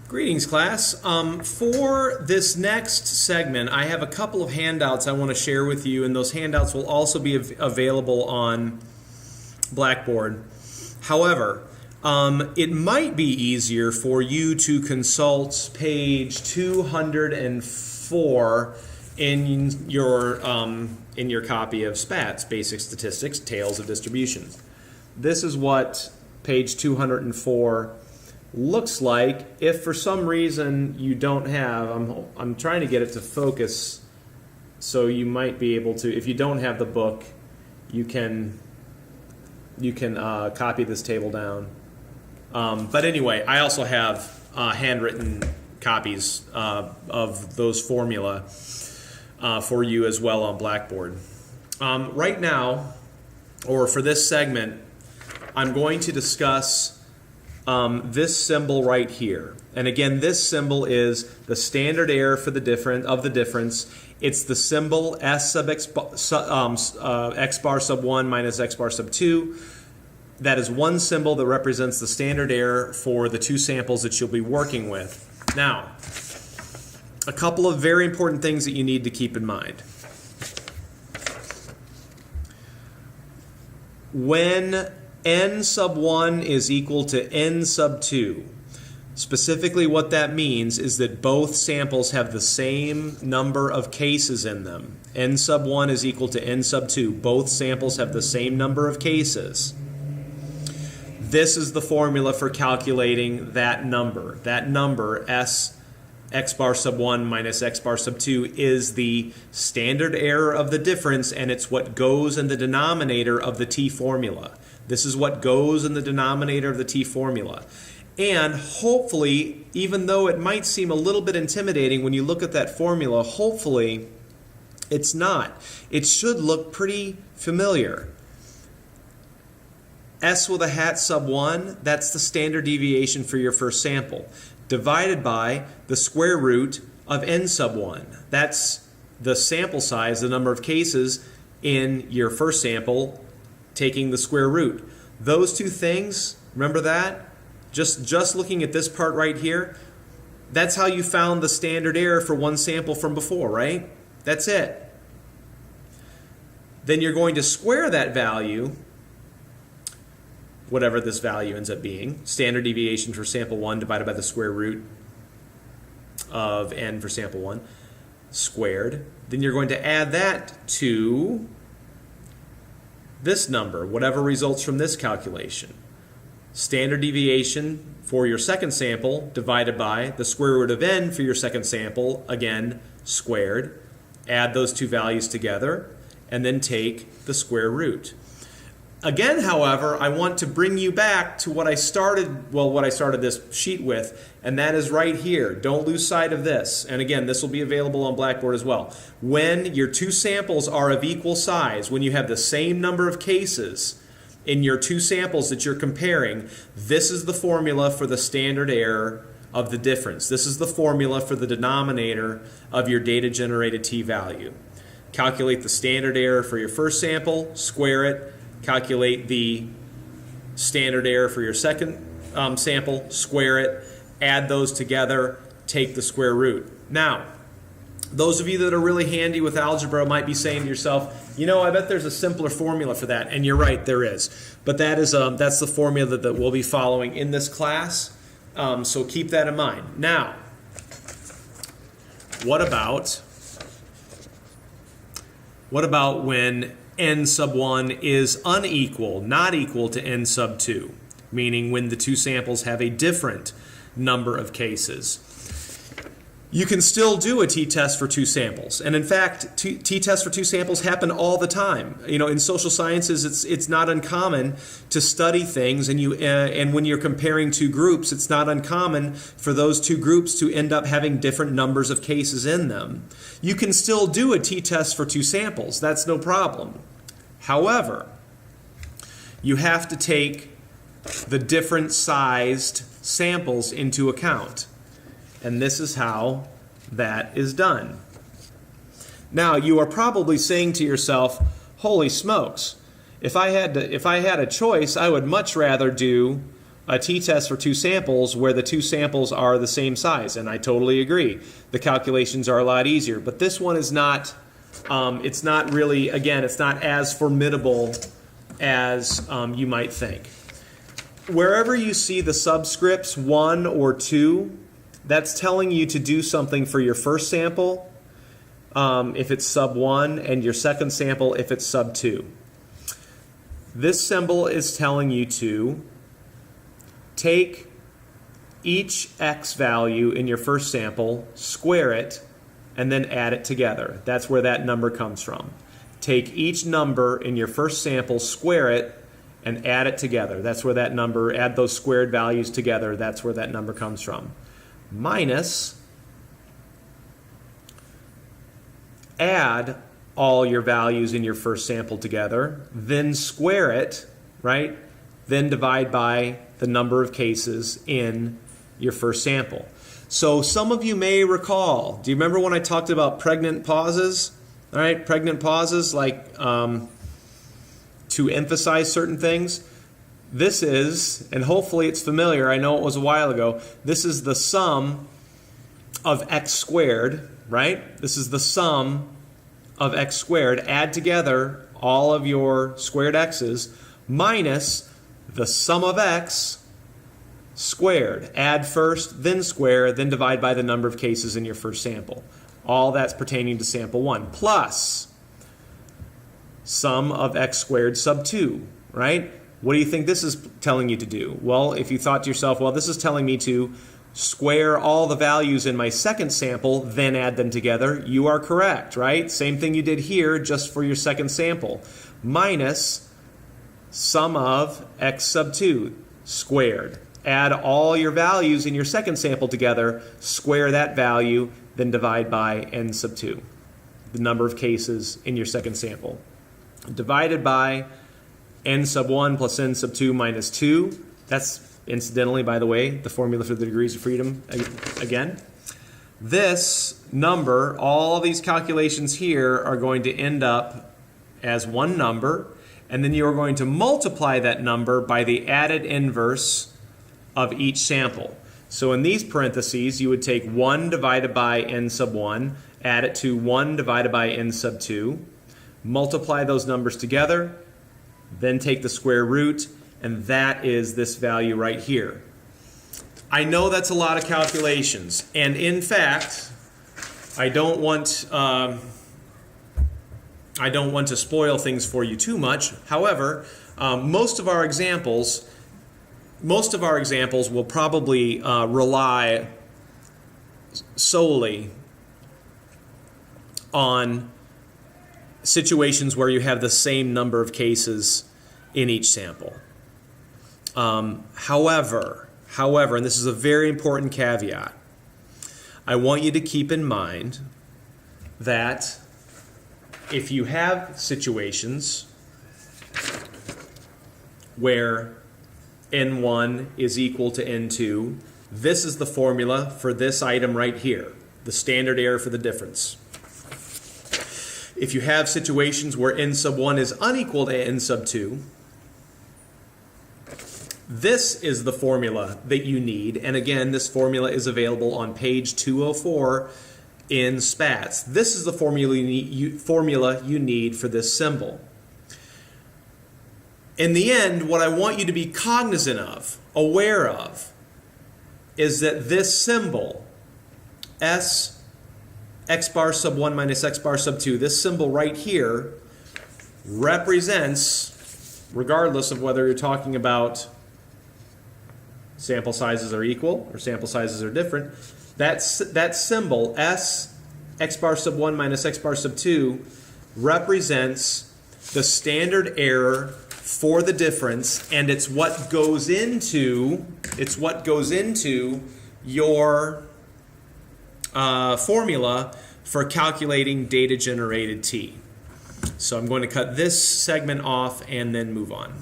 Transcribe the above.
Greetings, class. For this next segment, I have a couple of handouts I want to share with you, and those handouts will also be available on Blackboard. However, it might be easier for you to consult page 204 in your copy of SPATS, Basic Statistics, Tails of Distributions. This is what page 204 looks like. If for some reason you don't have, I'm trying to get it to focus, so you might be able to, if you don't have the book, you can copy this table down. But anyway, I also have handwritten copies of those formula for you as well on Blackboard. Right now, or for this segment, I'm going to discuss this symbol right here. And again, this symbol is the standard error for the difference. It's the symbol S sub x bar sub 1 minus x bar sub 2. That is one symbol that represents the standard error for the two samples that you'll be working with. Now, a couple of very important things that you need to keep in mind. When n sub 1 is equal to n sub 2, specifically what that means is that both samples have the same number of cases in them. N sub 1 is equal to n sub 2. Both samples have the same number of cases. This is the formula for calculating that number. That number, S x bar sub 1 minus x bar sub 2, is the standard error of the difference, and it's what goes in the denominator of the t formula. This is what goes in the denominator of the t formula. And hopefully, even though it might seem a little bit intimidating when you look at that formula, hopefully it's not. It should look pretty familiar. S with a hat sub 1, that's the standard deviation for your first sample, divided by the square root of n sub 1. That's the sample size, the number of cases in your first sample, taking the square root. Those two things, remember that? Just looking at this part right here, that's how you found the standard error for one sample from before, right? That's it. Then you're going to square that value, whatever this value ends up being, standard deviation for sample 1 divided by the square root of n for sample 1 squared. Then you're going to add that to this number, whatever results from this calculation. Standard deviation for your second sample divided by the square root of n for your second sample, again squared. Add those two values together and then take the square root. Again, however, I want to bring you back to what I started this sheet with, and that is right here. Don't lose sight of this. And again, this will be available on Blackboard as well. When your two samples are of equal size, when you have the same number of cases in your two samples that you're comparing, this is the formula for the standard error of the difference. This is the formula for the denominator of your data-generated t-value. Calculate the standard error for your first sample, square it, calculate the standard error for your second sample, square it, add those together, take the square root. Now, those of you that are really handy with algebra might be saying to yourself, you know, I bet there's a simpler formula for that, and you're right, there is. But that's the formula that we'll be following in this class, so keep that in mind. Now, what about when n sub 1 is unequal, not equal to n sub 2, meaning when the two samples have a different number of cases? You can still do a t-test for two samples. And in fact, t-tests for two samples happen all the time. You know, in social sciences, it's not uncommon to study things, and when you're comparing two groups, it's not uncommon for those two groups to end up having different numbers of cases in them. You can still do a t-test for two samples. That's no problem. However, you have to take the different sized samples into account. And this is how that is done. Now, you are probably saying to yourself, holy smokes, if I had a choice, I would much rather do a t-test for two samples where the two samples are the same size, and I totally agree. The calculations are a lot easier, but this one is not, it's not really, again, it's not as formidable as you might think. Wherever you see the subscripts 1 or 2, that's telling you to do something for your first sample if it's sub 1, and your second sample if it's sub 2. This symbol is telling you to take each x value in your first sample, square it, and then add it together. That's where that number comes from. Take each number in your first sample, square it, and add it together. That's where that number, add those squared values together, that's where that number comes from. Minus, add all your values in your first sample together, then square it, right? Then divide by the number of cases in your first sample. So some of you may recall, do you remember when I talked about pregnant pauses? All right, pregnant pauses, like to emphasize certain things. This is, and hopefully it's familiar, I know it was a while ago, this is the sum of x squared, right? This is the sum of x squared. Add together all of your squared x's minus the sum of x squared. Add first, then square, then divide by the number of cases in your first sample. All that's pertaining to sample 1. Plus sum of x squared sub 2, right? What do you think this is telling you to do? Well, if you thought to yourself, well, this is telling me to square all the values in my second sample, then add them together, you are correct, right? Same thing you did here, just for your second sample. Minus sum of x sub 2 squared. Add all your values in your second sample together, square that value, then divide by n sub 2, the number of cases in your second sample. Divided by n sub 1 plus n sub 2 minus 2. That's, incidentally, by the way, the formula for the degrees of freedom again. This number, all these calculations here are going to end up as one number, and then you're going to multiply that number by the added inverse of each sample. So in these parentheses, you would take 1 divided by n sub 1, add it to 1 divided by n sub 2, multiply those numbers together, then take the square root, and that is this value right here. I know that's a lot of calculations, and in fact, I don't want to spoil things for you too much. However, most of our examples will probably rely solely on situations where you have the same number of cases in each sample. However, and this is a very important caveat, I want you to keep in mind that if you have situations where N1 is equal to N2, this is the formula for this item right here, the standard error for the difference. If you have situations where N sub 1 is unequal to N sub 2, this is the formula that you need. And again, this formula is available on page 204 in SPATS. This is the formula you need for this symbol. In the end, what I want you to be cognizant of, aware of, is that this symbol, S x bar sub 1 minus x bar sub 2, this symbol right here represents, regardless of whether you're talking about sample sizes are equal or sample sizes are different, that symbol, S x bar sub 1 minus x bar sub 2, represents the standard error for the difference, and it's what goes into your formula for calculating data generated t. So I'm going to cut this segment off and then move on.